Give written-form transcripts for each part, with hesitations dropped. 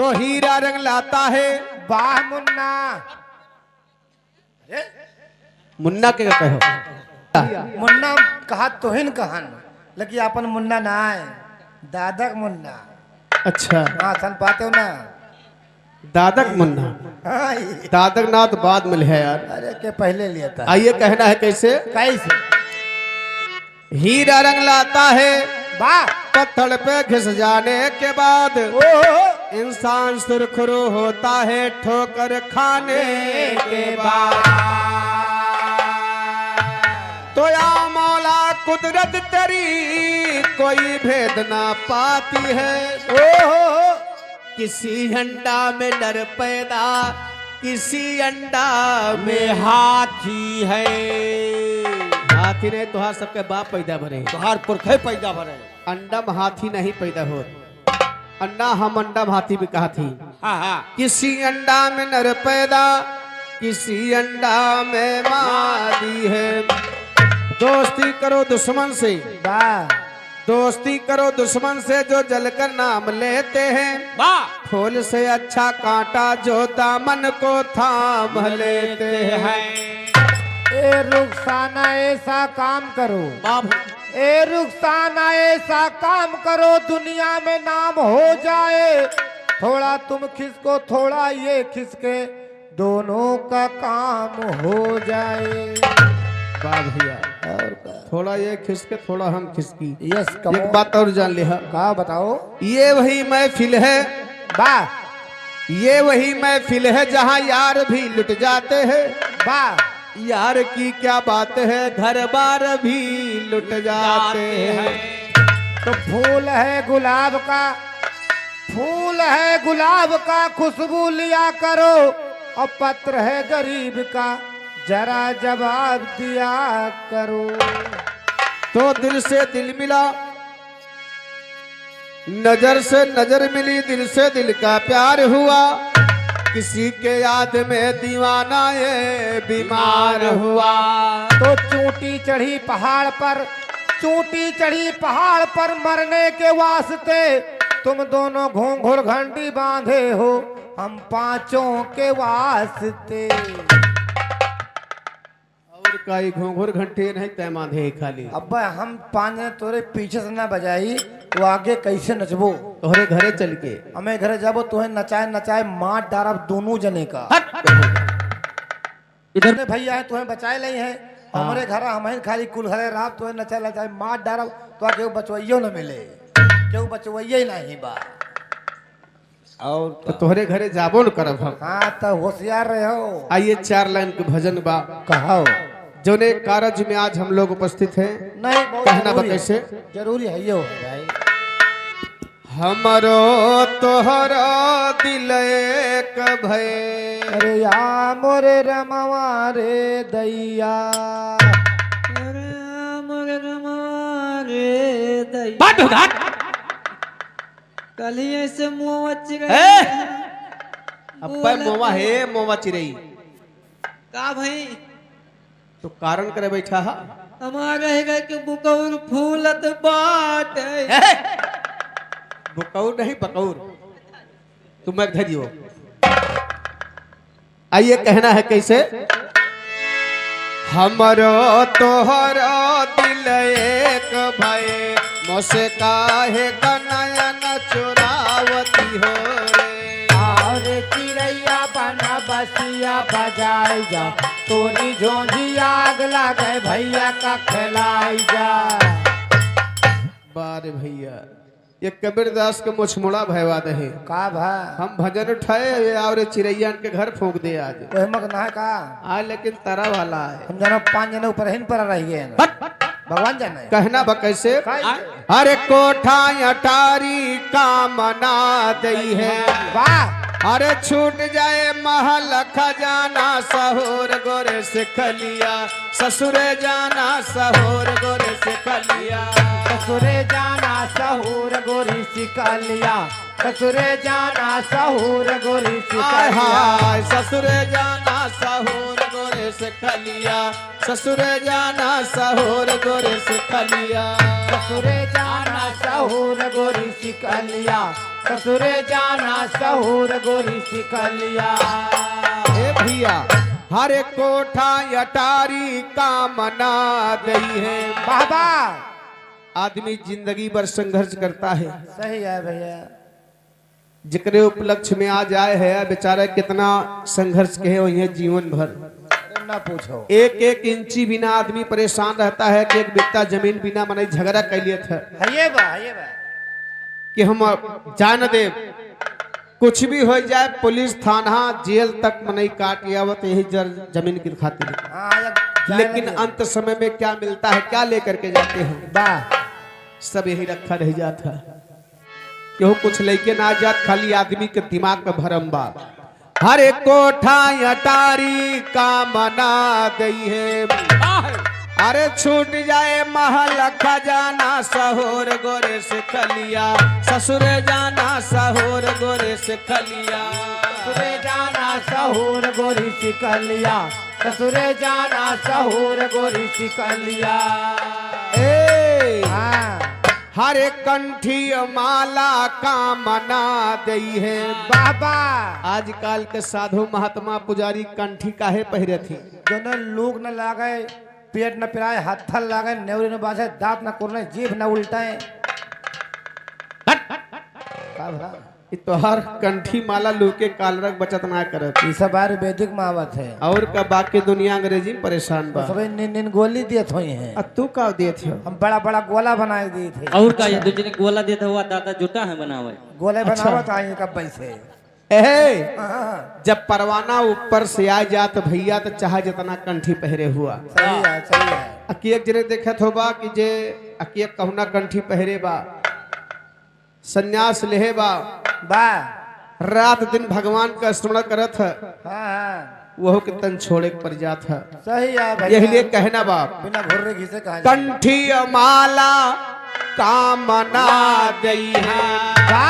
तो हीरा रंग लाता है। वाह मुन्ना। मुन्ना के कहो मुन्ना कहा तोहिन कहन, लेकिन अपन मुन्ना ना है, दादक मुन्ना। अच्छा हाँ सन पाते हो ना। दादक मुन्ना। हाँ, दादक ना तो बाद में है यार। अरे के पहले लिया था। आइए कहना है कैसे। कैसे। हीरा रंग लाता है वाह। पत्थर पे घिस जाने के बाद ओहो। इंसान सुरखरू होता है ठोकर खाने के बाद। तो या मौला कुदरत तेरी कोई भेद ना पाती है। ओहो। किसी अंडा में नर पैदा, किसी अंडा में हाथी है। हाथी ने तुहार सबके बाप पैदा भरे, तुहार पुरखे पैदा भरे। अंडा में हाथी नहीं पैदा हो। अंडा हम अंडा में हाथी भी कहा थी। हाँ हाँ। किसी अंडा में नर पैदा, किसी अंडा में मादी है। दोस्ती करो दुश्मन से, वाह। दोस्ती करो दुश्मन से जो जलकर नाम लेते हैं। वाह। फूल से अच्छा कांटा जो दामन को थाम लेते हैं। ए रुखसाना ऐसा काम करो, ए रुखसाना ऐसा काम करो दुनिया में नाम हो जाए। थोड़ा तुम खिसको थोड़ा ये खिसके, दोनों का काम हो जाए। वाह भैया। और का? थोड़ा ये खिसके थोड़ा हम खिसकी। यस एक बात और जान लिया, का बताओ। ये वही महफिल है, वाह। ये वही महफिल है जहाँ यार भी लुट जाते हैं। वाह। यार की क्या बात है, घर बार भी लुट जाते हैं। तो फूल है गुलाब का, फूल है गुलाब का, खुशबू लिया करो। और पत्र है गरीब का, जरा जवाब दिया करो। तो दिल से दिल मिला, नजर से नजर मिली, दिल से दिल का प्यार हुआ। किसी के याद में दीवाना ये बीमार हुआ। तो चोटी चढ़ी पहाड़ पर, चोटी चढ़ी पहाड़ पर मरने के वास्ते। तुम दोनों घोंघुर घंटी बांधे हो, हम पांचों के वास्ते। और काई घोंघुर घंटे नहीं तय बांधे खाली। अब हम पांच तोरे पीछे से ना बजाई तो आगे कैसे नचबो। तोहरे घरे चल के हमें घरे जाबो तुम्हें नचाए नचाए मार डारब दोनों जने का। इधर ने भैया है तुम्हें बचाए नहीं है। हमारे घर हमें खाली कुल घरे रात तुम्हें नचाए नचाए मार डारब तो केहू बचवइयो न मिले, केहू बचवइये नहीं बा। और तो तोहरे घरे जाबो न करब हम। हाँ तो होशियार रहे हो। आइए 4 लाइन के भजन बा कहो। जोने कारज में आज हम लोग उपस्थित हैं। नहीं बहुत कहना बा जरूरी है। कैसे। जरूरी है यो भाई। हमरो तोहरा दिल एक भय, अरे या मोरे रमवा रे दैया, कलिए से मुँह अब्बा मोवा है मोवा चिरई। का भाई तो कारण करे बैठा हा। हमारे है कि बुकौर फूलत बाट। बुकौर नहीं बकौर, तुम एक धरियो। आइए कहना है कैसे। हमरो तोहरा दिल एक भय, मोसे काहे कनयन चुरावती हो रे। और चिड़ैया बना बसिया बजाई जा, तोरी झोंझी आग लगे भैया का खिलाई जा। बारे भैया ये कबीरदास के मुछमुड़ा भयवा दे। का भा हम भजन उठाए और चिड़ैया के घर फूंक दे आज। मग ना है का। आज लेकिन तारा वाला है। हम जानो 5 जने ऊपर हिन पर रहिए भगवान जाने। कहना बा कैसे। अरे कोठा अटारी कामना दई है, वाह। अरे छूट जाए महल खजाना, सहोर गोरे से खलिया, ससुरे जाना सहोर गोरे से खलिया। ससुरे जाना सहूर गोरी सिकलिया, ससुरे जाना सहूर गोरी आय सिकलिया हाय ससुरे जाना सहूर गोरे से खलिया ससुरे जाना सहूर गोरे से खलिया ससुरे जाना सहूर गोरी सिकलिया ससुरे जाना सहूर गोरी सिकलिया ए भैया हर एक कोठा अटारी का मना दई है बाबा आदमी जिंदगी भर संघर्ष करता है सही है भैया जिकरे उपलक्ष्य में आ जाए है बेचारा कितना संघर्ष के है वही जीवन भर ना पूछो एक एक इंची बिना आदमी परेशान रहता है कि एक बित्ता जमीन बिना मने झगड़ा कर लिए थे है बा कि हम जान दे कुछ भी हो जाए पुलिस थाना जेल तक मने काट आवत यही जमीन की खातिर लेकिन अंत समय में क्या मिलता है क्या लेकर के जाते हैं बा सब यही रखा रह जाता केहू कुछ लेके ना जात खाली आदमी के दिमाग में भरम बा हर एक कोठा अटारी का मना गई है अरे छूट जाए महल खजाना सहोर गोरे से खलिया ससुर जाना सहोर गोरे से खलिया ससुरे जाना सहूर गोरी सिकलिया ससुरे जाना सहूर गोरी सिकलिया ए हाँ हर एक कंठी माला का मना दई है बाबा आजकल के साधु महात्मा पुजारी कंठी काहे पहिरे थी दोनों लोग न लागे पेट न पिराए हाथ थल लागे नेवरी न बाजे दांत न कुरने जीभ न उल्टाए का भला इ तोहर कंठी माला लूके कालरक बचत ना करत ये सब आयुर्वेदिक मावत है और का बाकी दुनिया अंग्रेजी में परेशान बा सब निन गोली दिए हुई हैं आ तू का दे थे हम बड़ा बड़ा गोला बनाए दिए थे और का ये दूसरे गोला देता हुआ दादा जुटा है बनावे गोले बनावत आए कब पैसे ए हाँ, जब परवाना ऊपर से आ जात भैया तो चाहे जितना कंठी पहरे हुआ सही है सही है अकियक जरे देखत होबा कि जे अकियक कहना कंठी पहरे बा संन्यास लेहे बा बा रात दिन भगवान का स्मरण करत है हाँ हाँ वह के तन छोड़े के पर जात है सही है भैया यही लिए कहना बाप बिना घुर्रे घिसे कहा कंठी माला कामना गई है बा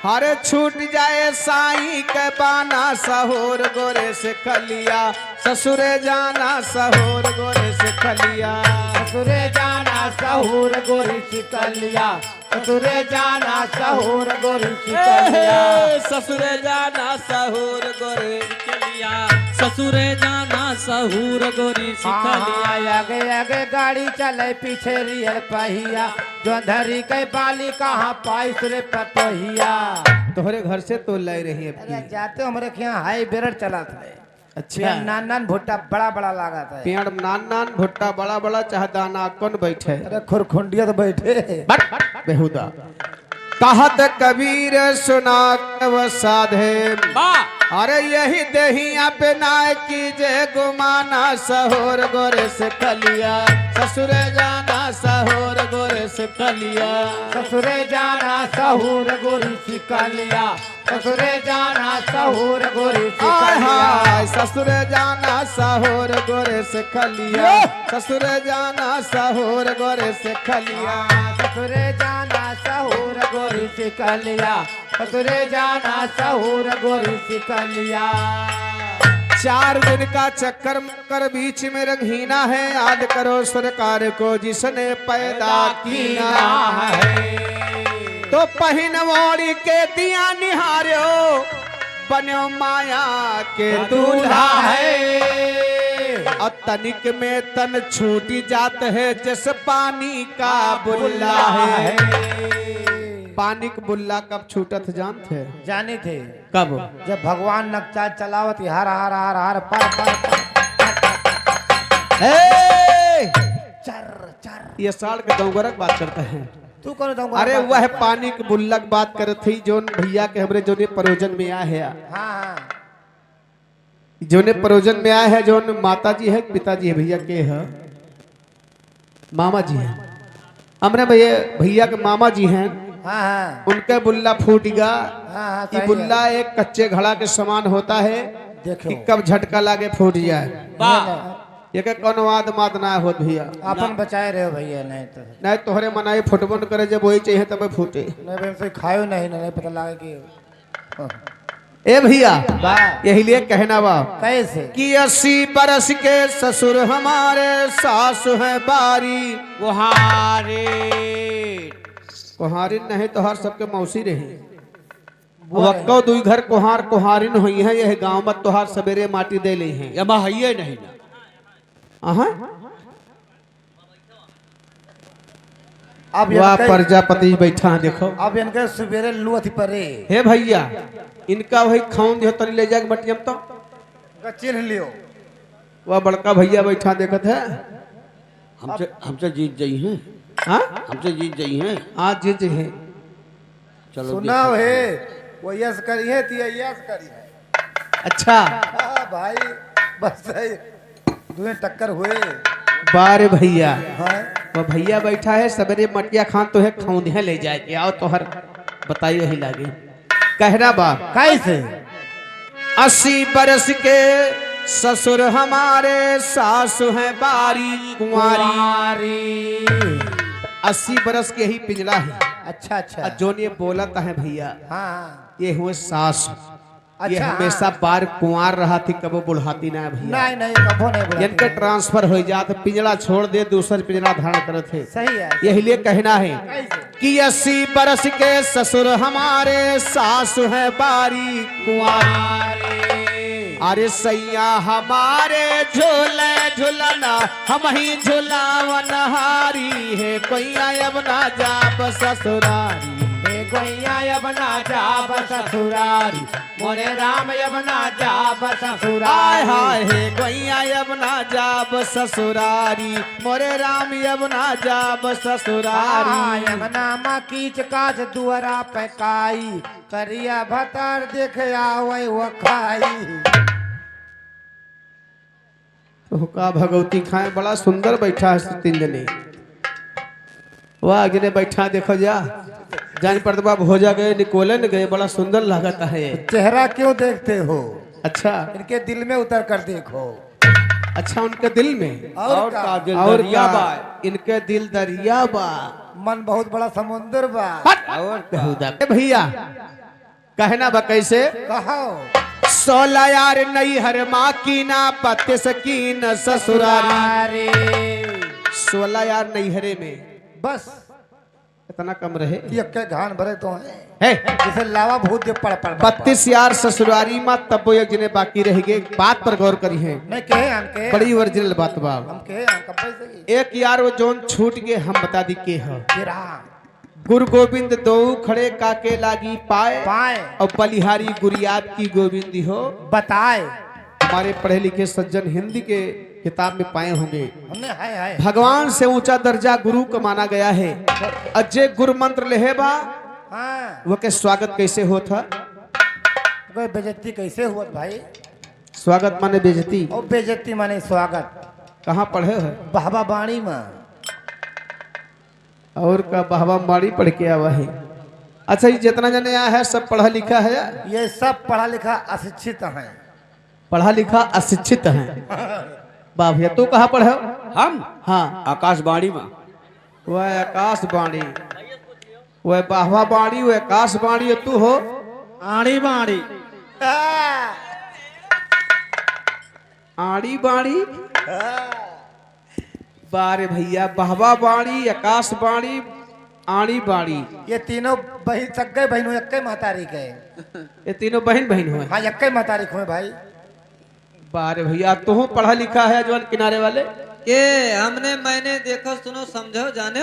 हरे छूट जाए साईं के बाना सहोर गोरे से खलिया ससुरे जाना सहोर गोरे से खलिया ससुरे जाना सहूर गोरी सिकलिया ससुरे जाना सहूर गोरी सिकलिया ससुरे जाना सहोर गोरे सिकलिया ससुरे जाना सहूर गोरी सिकलिया आगे आगे गाड़ी चले पीछे रियल पहिया जो धरी के बाली कहाँ पाइस रे पतोहिया तोहरे घर से तो लाई रही है अरे जाते हमारे यहाँ हाई बेरड चला था अच्छा नान नान भुट्टा बड़ा बड़ा लगा था पेड़ नान नान भुट्टा बड़ा बड़ा चाहे दाना कौन बैठे अरे खुरखुंडिया तो बैठे बेहुदा कहत कबीर सुना कब साधे अरे यही दहिया पे ना कीजे गुमाना सहोर गोरे से खलिया ससुर जाना सहोर गोरे से खलिया ससुरे जाना सहूर गोरी सिकलिया ससुरे जाना सहूर गोरी हाय सिकलिया हाय ससुर जाना सहोर गोरे से खलिया ससुर जाना सहोर गोरे से खलिया ससुरे जाना सहूर गोरी सिकलिया ससुरे जाना सहूर गोरी सिकलिया 4 दिन का चक्कर कर बीच में रंगहीना है याद करो सरकार को जिसने पैदा किया है तो पहिन वोड़ी के दिया निहारो बनो माया के दूल्हा है और तनिक में तन छूटी जात है जैसे पानी का बुल्ला है पानी का बुल्ला कब छूटत जानते जाने थे कब जब भगवान नक्शा चलावत हर हर हर हर पर चर चर ये साल के दौगरक बात करते हैं तू कौन दऊंगा अरे वह पानी के बुल्लक बात कर थी जोन भैया के हमरे जोने परोजन में आए है हाँ हाँ जोने परोजन में आए है जोन माता जी है पिताजी है भैया के है मामा जी है हमरे भैया के मामा जी हैं हाँ हाँ उनका बुल्ला फूट गया हाँ ये बुल्ला एक कच्चे घड़ा के समान होता है देखो कि कब झटका लागे फूट जाए ये के कौन वाद मात ना होत भैया अपन बचाए रहे हो भैया, नहीं तो नहीं तोहरे मनाई फुटबन करे जब वही चाहिए तब फूटे। नहीं भाई हमसे खायो नहीं पता लगा कि ए भैया वाह। यही लिए कहना बा कैसे कि 80 बरस के ससुर हमारे सास है बारी कुहारे कुहारिन नहीं तो हर सबके मौसी रही वक्को दुई घर कुहार कुहारिन हुई है यह गांव मत तोहार सवेरे माटी दे ली है यमा हइये नहीं ना अब वाह इनके प्रजापति बैठा है देखो। अब इनके सवेरे लू अथी परे हे भैया इनका वही खाऊं दियो तनी ले जाके मटियम तो चिन्ह लियो। वह बड़का भैया बैठा देखत है हमसे जीत जाई हैं, हाँ हमसे जीत जाई हैं। आज जीत है चलो सुना हे वो यस करी है ती यस करी है। अच्छा हाँ भाई बस दुए टक्कर हुए। बारे भैया हाँ वह भैया बैठा है सवेरे मटिया खान तो है खाऊं दिया ले जाके आओ तो हर बताइए ही लागे कहना बा कैसे 80 बरस के ससुर हमारे सासु है बारी कुंवारी 80 बरस के ही पिंजरा है। अच्छा अच्छा जो ये बोलता है भैया हाँ ये हुए सास ये अच्छा, हमेशा बार कुंवार रहा थी कबो बुढ़ाती ना भैया नहीं कबो नहीं बुलाती। इनके ट्रांसफर हो जाते पिंजरा छोड़ दे दूसर पिंजरा धारण करे थे। सही है यही लिए कहना है कैसे कि 80 बरस के ससुर हमारे सास है बारी कुंवारी अरे सैया हमारे झूले झुलना हम ही झुलावन हारी है कोई अब ना जाब ससुरारी गोइया अब ना जाब ससुरारी मोरे राम अब ना जाब हाय ससुरारी। हाय हे गोइया अब ना जाब ससुरारी मोरे राम अब ना जाब ससुरारी यमनामा कीच काज दुआरा पे काई करिया भतर देख आवै वो खाई। तो का भगवती खाए बड़ा सुंदर बैठा है तीन जने वाह आगे बैठा देखो जा जान पर बाब हो जा गए निकोले न गए बड़ा सुंदर लगता है ये। चेहरा क्यों देखते हो अच्छा इनके दिल में उतर कर देखो। अच्छा उनके दिल में और का दिल और दरिया का? बा। इनके दिल दरिया बा मन बहुत बड़ा समुद्र बा। और बेहुदा ए भैया कहना बा कैसे कहो 16 यार नई हर माँ की ना 32 की न ससुरारी 16 यार नई हरे में बस इतना कम रहे ये के घान भरे तो है जैसे लावा भूत जो पड़ 32 यार ससुरारी माँ तब वो एक जने बाकी रह गए बात पर गौर करी है नहीं कहे हमके बड़ी ओरिजिनल बात बा हम कहे हम कब से एक यार वो जोन छूट गए हम बता दी के है गिरा गुरु गोविंद दो खड़े काके लागी पाए पाए और बलिहारी गुरियात की गोविंदी हो बताए हमारे पढ़े लिखे सज्जन हिंदी के किताब में पाए होंगे हमने है भगवान से ऊंचा दर्जा गुरु को माना गया है अजय गुरु मंत्र लेहे बा हाँ वो के स्वागत कैसे होता कोई बेइज्जती कैसे हुआ भाई। स्वागत माने बेइज्जती और बेइज्जती माने स्वागत कहाँ पढ़े हो बाबा बाणी में और का बहवा माड़ी पढ़ के आवा है। अच्छा ये जितना जने आया है सब पढ़ा लिखा है ये सब पढ़ा लिखा अशिक्षित है। पढ़ा लिखा अशिक्षित है बाप भैया तू कहाँ पढ़े हो हम हाँ आकाशवाणी में वह आकाश बाणी वह बाहवा बाणी वह आकाश बाणी तू हो आड़ी बाड़ी आड़ी बाणी बारे भैया बाहवा बाणी आकाश बाणी आड़ी बाणी ये तीनों बहन सगे बहनों यक्के महतारी के ये तीनों बहन बहन हुए हाँ यक्के महतारी हुए भाई। बारे भैया तू पढ़ा लिखा है जवान किनारे वाले के हमने मैंने देखो सुनो समझो जाने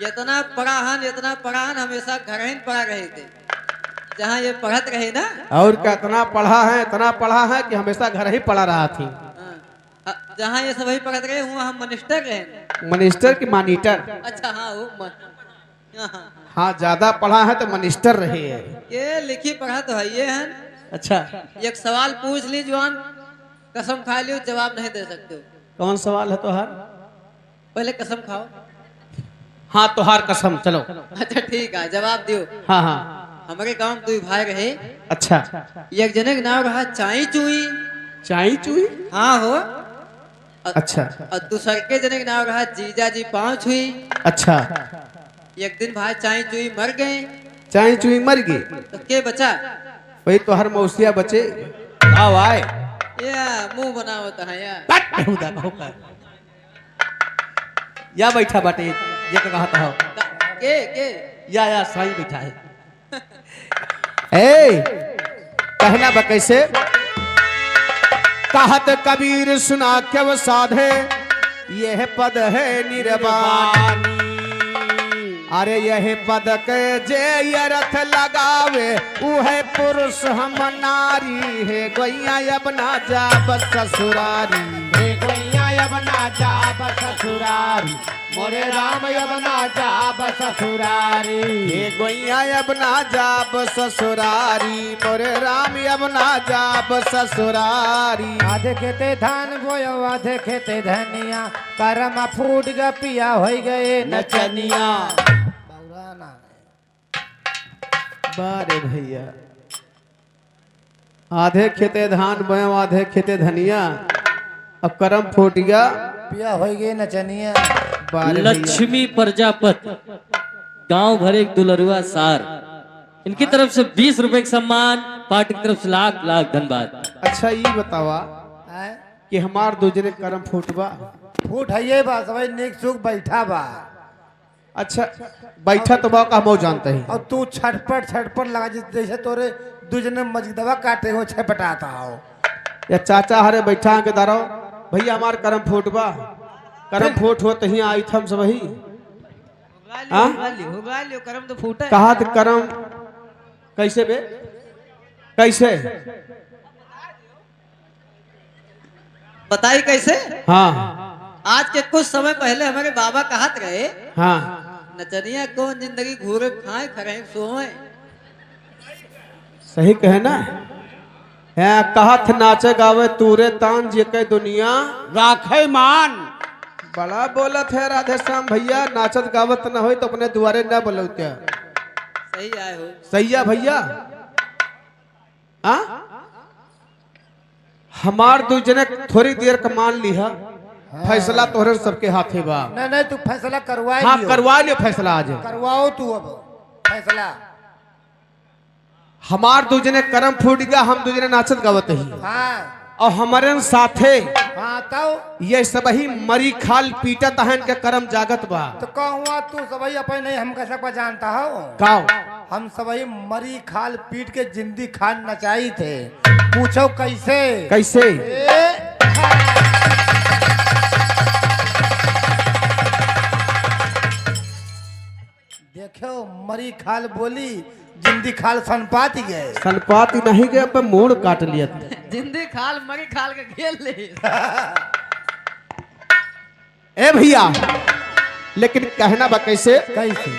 इतना पढ़ाहन हमेशा घर ही पढ़ा रहे थे जहाँ ये पढ़त रहे ना और क्या इतना पढ़ा है कि हमेशा घर ही पढ़ा रहा थी जहाँ ये सभी पढ़त रहे हुआ हम मिनिस्टर रहे मिनिस्टर की मॉनिटर अच्छा हाँ वो हाँ ज्यादा पढ़ा है तो मिनिस्टर रहे है ये लिखी पढ़ा तो है ये है। अच्छा एक सवाल पूछ ली जवान कसम खा लियो जवाब नहीं दे सकते हो। कौन सवाल है तोहार पहले कसम खाओ। हाँ तोहार कसम चलो अच्छा ठीक है जवाब दियो। हाँ हमारे हमारे गांव में 2 भाई रहे। अच्छा एक जने का नाम रहा चाई चुई चाई चुई। हाँ हो। अच्छा और दूसर के जने के नाम रहा जीजा जी पाँव छुई। अच्छा। एक दिन भाई चाई चुई मर गए चाई चुई मर गई तो के बचा? वही तो हर मौसिया बचे। आओ आए या मुंह बना होता है या या बैठा बाटे ये तो कहा था के या सही बैठा है। ए कहना बा कैसे? कहत कबीर सुना क्यों साधे, यह पद है निर्वाणी। अरे यह पद के जे यरथ लगावे, वह पुरुष हम नारी है। गोइया अब ना जा बस ससुरारी, हे गोइया अब ना जा बस ससुरारी, मोरे राम अब ना जा बस ससुरारी। ये गोइया अब ना जा बस ससुरारी, मोरे राम अब ना जा बस ससुरारी। आधे खेते धान बोयो आधे खेते धनिया, करम फूट ग पिया हो गए नचनिया। बारे भैया आधे खेते धान बोयो आधे खेते धनिया, अब करम फूट गया पिया हो गए नचनिया। बारे भैया। लक्ष्मी प्रजापत गांव भर एक दुलरुआ सार, इनकी तरफ से 20 रुपए का सम्मान, पार्टी की तरफ से लाख लाख धन्यवाद। अच्छा ये बतावा कि हमार दूसरे करम फूटबा। फूट है बा सब निक सुख बैठा बा। अच्छा बैठा तो बा का हम जानते हैं। और तू छटपट लगा जैसे तोरे दूजने मजदवा काटे हो छपटाता हो। या चाचा हरे बैठा के दारो भैया हमार करम फूटबा, करम फूट हो तही आई थम सब ही करम तो फूटा कहा तो करम कैसे बे कैसे बताई कैसे? हाँ आज के कुछ समय पहले हमारे बाबा कहत रहे, हाँ नचनिया कौन जिंदगी घूरे खाए खरे सोए। सही कहे ना है। कहत नाचे गावे तूरे तान जे के दुनिया राखे मान। बड़ा बोलत है राधे श्याम भैया। नाचत गावत न हो तो अपने द्वारे न बोलो क्या। सही आए हो। सही है भैया। हमार दूजने थोड़ी देर का मान लिया, फैसला तोहरे सबके हाथे बा। नहीं तू फैसला करवा हाँ करवा लियो फैसला आज। करवाओ तू अब फैसला। हमार दूजने करम फूट गया, हम दूजने नाचत गावत ही। हाँ और हमारे साथे हाँ तो ये सब ही मरी खाल पीटत हन के करम जागत बा। तो कहूँ तू सबही अपन नहीं हम कैसे जानता हो। काओ हम सबही मरी खाल पीट के जिंदी खान नचाई थे। पूछो कैसे कैसे? देखो मरी खाल बोली, जिंदी खाल सनपाती गए। सनपाती नहीं गए पे मूड काट लिया। जिंदगी खाल मरी खाल के खेल ले। ए भैया लेकिन कहना बा कैसे? कैसे